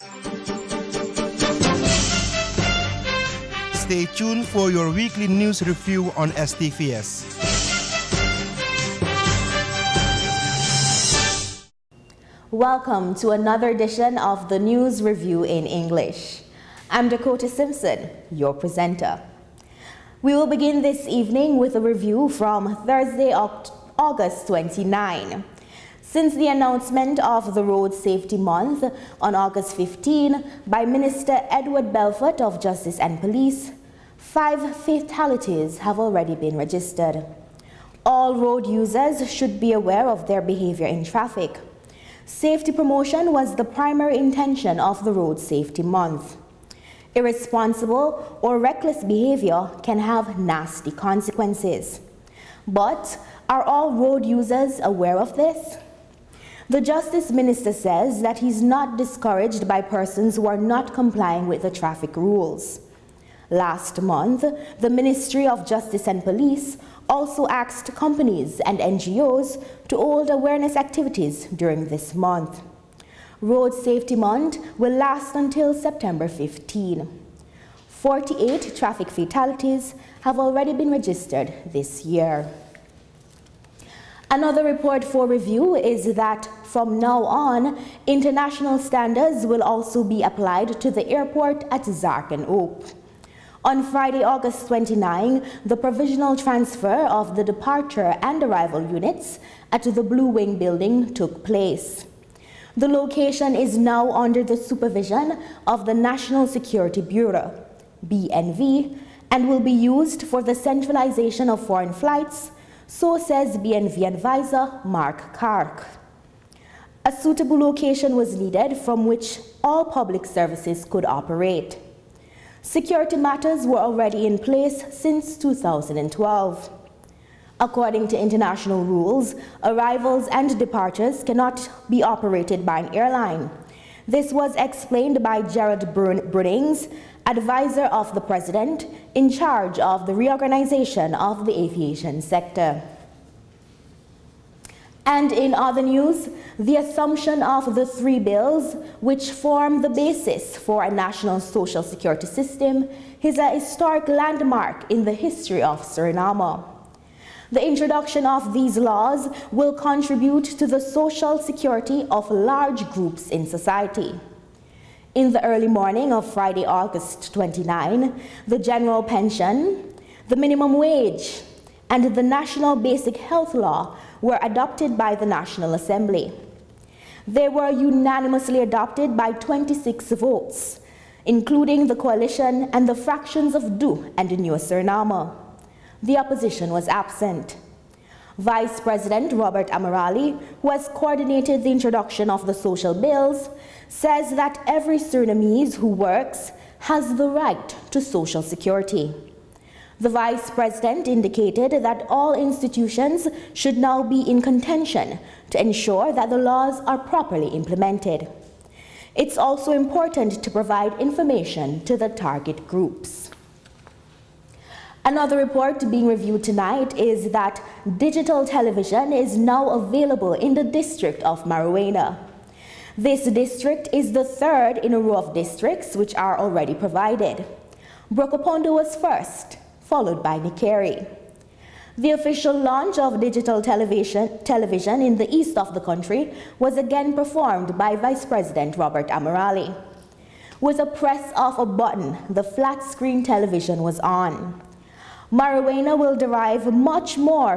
Stay tuned for your weekly news review on STVS. Welcome to another edition of the News Review in English. I'm Dakota Simpson, your presenter. We will begin this evening with a review from Thursday, August 29. Since the announcement of the Road Safety Month on August 15 by Minister Edward Belfort of Justice and Police, 5 fatalities have already been registered. All road users should be aware of their behavior in traffic. Safety promotion was the primary intention of the Road Safety Month. Irresponsible or reckless behavior can have nasty consequences. But are all road users aware of this? The Justice Minister says that he's not discouraged by persons who are not complying with the traffic rules. Last month, the Ministry of Justice and Police also asked companies and NGOs to hold awareness activities during this month. Road Safety Month will last until September 15. 48 traffic fatalities have already been registered this year. Another report for review is that from now on, international standards will also be applied to the airport at Zarkenoop. On Friday, August 29, the provisional transfer of the departure and arrival units at the Blue Wing building took place. The location is now under the supervision of the National Security Bureau, BNV, and will be used for the centralization of foreign flights, so says BNV advisor Mark Kark. A suitable location was needed from which all public services could operate. Security matters were already in place since 2012. According to international rules, arrivals and departures cannot be operated by an airline. This was explained by Jared Brunnings, advisor of the President in charge of the reorganization of the aviation sector. And in other news, the assumption of the 3 bills which form the basis for a national social security system is a historic landmark in the history of Suriname. The introduction of these laws will contribute to the social security of large groups in society. In the early morning of Friday, August 29, the general pension, the minimum wage, and the National Basic Health Law were adopted by the National Assembly. They were unanimously adopted by 26 votes, including the coalition and the fractions of DU and New Suriname. The opposition was absent. Vice President Robert Amirali, who has coordinated the introduction of the social bills, says that every Surinamese who works has the right to social security. The Vice President indicated that all institutions should now be in contention to ensure that the laws are properly implemented. It's also important to provide information to the target groups. Another report being reviewed tonight is that digital television is now available in the district of Marawena. This district is the 3rd in a row of districts which are already provided. Brokopondo was first, followed by Nikeri. The official launch of digital television in the east of the country was again performed by Vice President Robert Amirali. With a press of a button, the flat screen television was on. Marawena will derive much more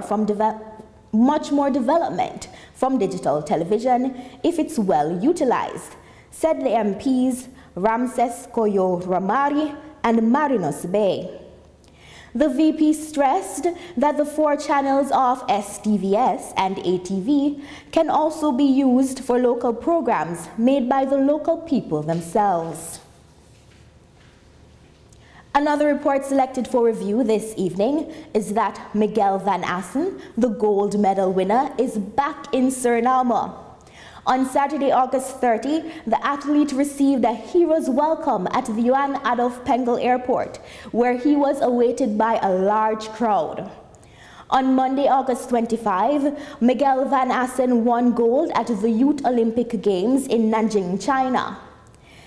development from digital television if it's well utilized, said the MPs Ramses Koyo Ramari and Marinos Bay. The VP stressed that the 4 channels of STVS and ATV can also be used for local programs made by the local people themselves. Another report selected for review this evening is that Miguel Van Assen, the gold medal winner, is back in Suriname. On Saturday, August 30, the athlete received a hero's welcome at the Johan Adolf Pengel Airport, where he was awaited by a large crowd. On Monday, August 25, Miguel Van Assen won gold at the Youth Olympic Games in Nanjing, China.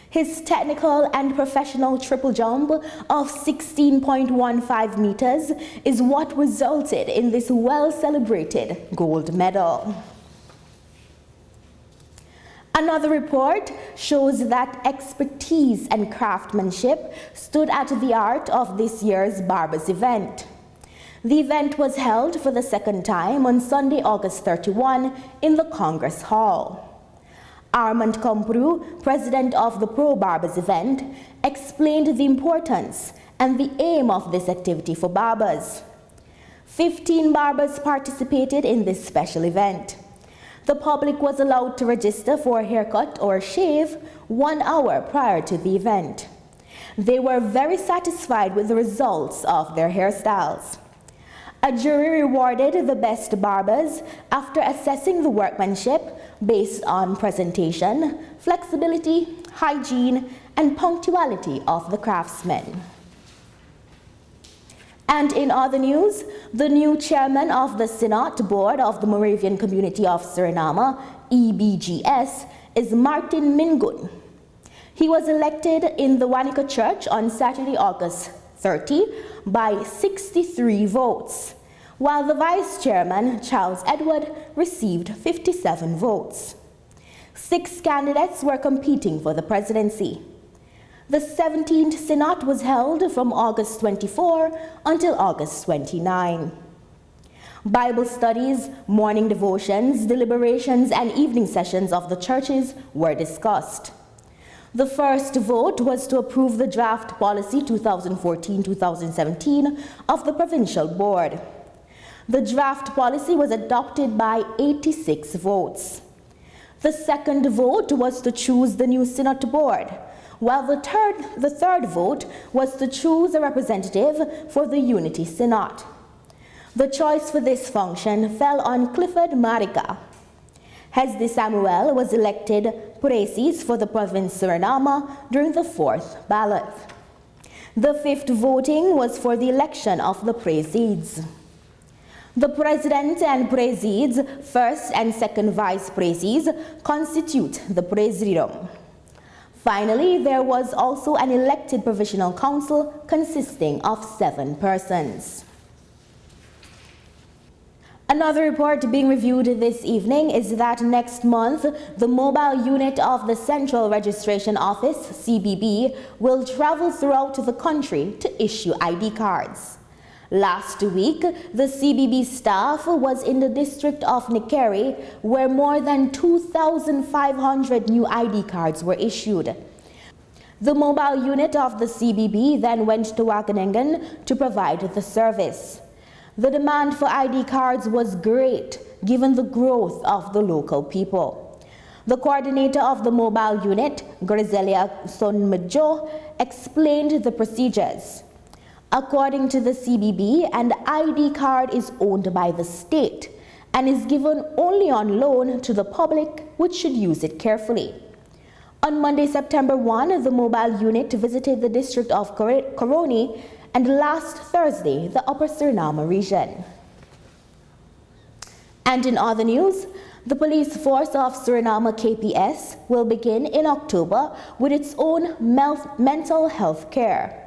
His technical and professional triple jump of 16.15 meters is what resulted in this well-celebrated gold medal. Another report shows that expertise and craftsmanship stood at the heart of this year's Barbers event. The event was held for the second time on Sunday, August 31 in the Congress Hall. Armand Kompru, president of the Pro Barbers event, explained the importance and the aim of this activity for barbers. 15 barbers participated in this special event. The public was allowed to register for a haircut or shave 1 hour prior to the event. They were very satisfied with the results of their hairstyles. A jury rewarded the best barbers after assessing the workmanship based on presentation, flexibility, hygiene, and punctuality of the craftsmen. And in other news, the new chairman of the Senate Board of the Moravian Community of Suriname, EBGS, is Martin Mingun. He was elected in the Wanica Church on Saturday, August 30 by 63 votes, while the vice chairman, Charles Edward, received 57 votes. 6 candidates were competing for the presidency. The 17th Synod was held from August 24 until August 29. Bible studies, morning devotions, deliberations, and evening sessions of the churches were discussed. The first vote was to approve the draft policy 2014-2017 of the provincial board. The draft policy was adopted by 86 votes. The second vote was to choose the new Senate board, while the third vote was to choose a representative for the Unity Synod. The choice for this function fell on Clifford Marica. Hesdy Samuel was elected Precies for the province Suriname during the 4th ballot. The 5th voting was for the election of the Presids. The President and Presids, first and second Vice Presids, constitute the Presidium. Finally, there was also an elected Provisional Council consisting of 7 persons. Another report being reviewed this evening is that next month, the mobile unit of the Central Registration Office, CBB, will travel throughout the country to issue ID cards. Last week, the CBB staff was in the district of Nikeri, where more than 2,500 new ID cards were issued. The mobile unit of the CBB then went to Wageningen to provide the service. The demand for ID cards was great, given the growth of the local people. The coordinator of the mobile unit, Griselia Sonmajo, explained the procedures. According to the CBB, an ID card is owned by the state and is given only on loan to the public, which should use it carefully. On Monday, September 1, the mobile unit visited the district of Koroni and last Thursday, the Upper Suriname region. And in other news, the police force of Suriname KPS will begin in October with its own mental health care.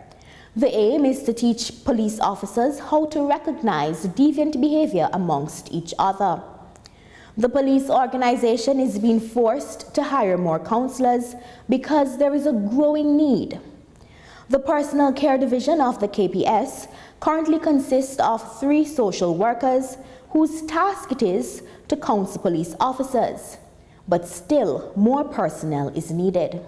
The aim is to teach police officers how to recognize deviant behavior amongst each other. The police organization is being forced to hire more counselors because there is a growing need. The Personal Care Division of the KPS currently consists of 3 social workers whose task it is to counsel police officers, but still more personnel is needed.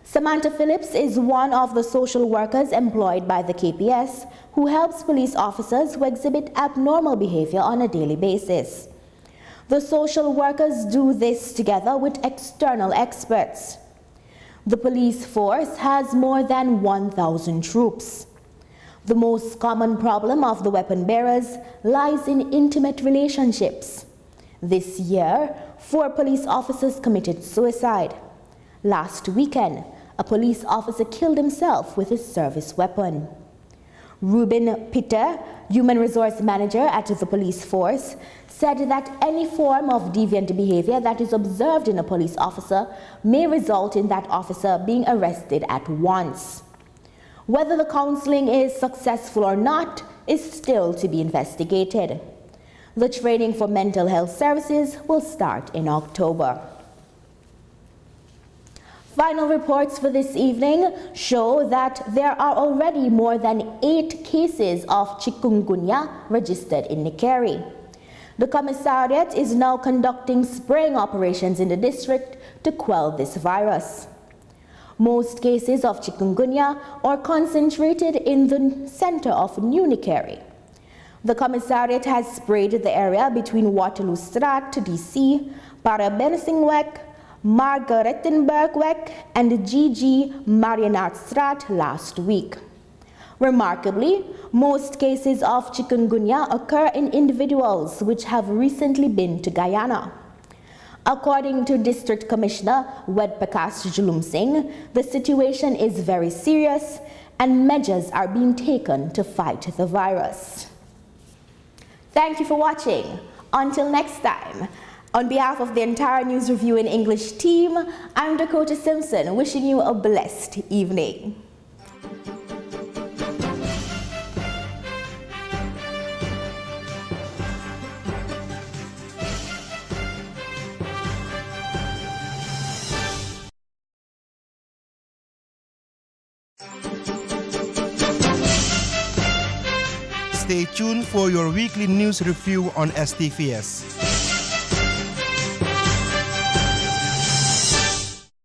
Samantha Phillips is one of the social workers employed by the KPS who helps police officers who exhibit abnormal behavior on a daily basis. The social workers do this together with external experts. The police force has more than 1,000 troops. The most common problem of the weapon bearers lies in intimate relationships. This year, 4 police officers committed suicide. Last weekend, a police officer killed himself with his service weapon. Ruben Peter, human resource manager at the police force, said that any form of deviant behavior that is observed in a police officer may result in that officer being arrested at once. Whether the counseling is successful or not is still to be investigated. The training for mental health services will start in October. Final reports for this evening show that there are already more than 8 cases of chikungunya registered in Nikeri. The commissariat is now conducting spraying operations in the district to quell this virus. Most cases of chikungunya are concentrated in the center of New Nikeri. The commissariat has sprayed the area between Waterloo Straat to DC, Parabensinweg, Margarettenbergweg, and GG Marianaartstraat last week. Remarkably, most cases of chikungunya occur in individuals which have recently been to Guyana. According to District Commissioner Wedpakas Julum Singh, the situation is very serious and measures are being taken to fight the virus. Thank you for watching. Until next time, on behalf of the entire News Review in English team, I'm Dakota Simpson, wishing you a blessed evening. Stay tuned for your weekly news review on STVS.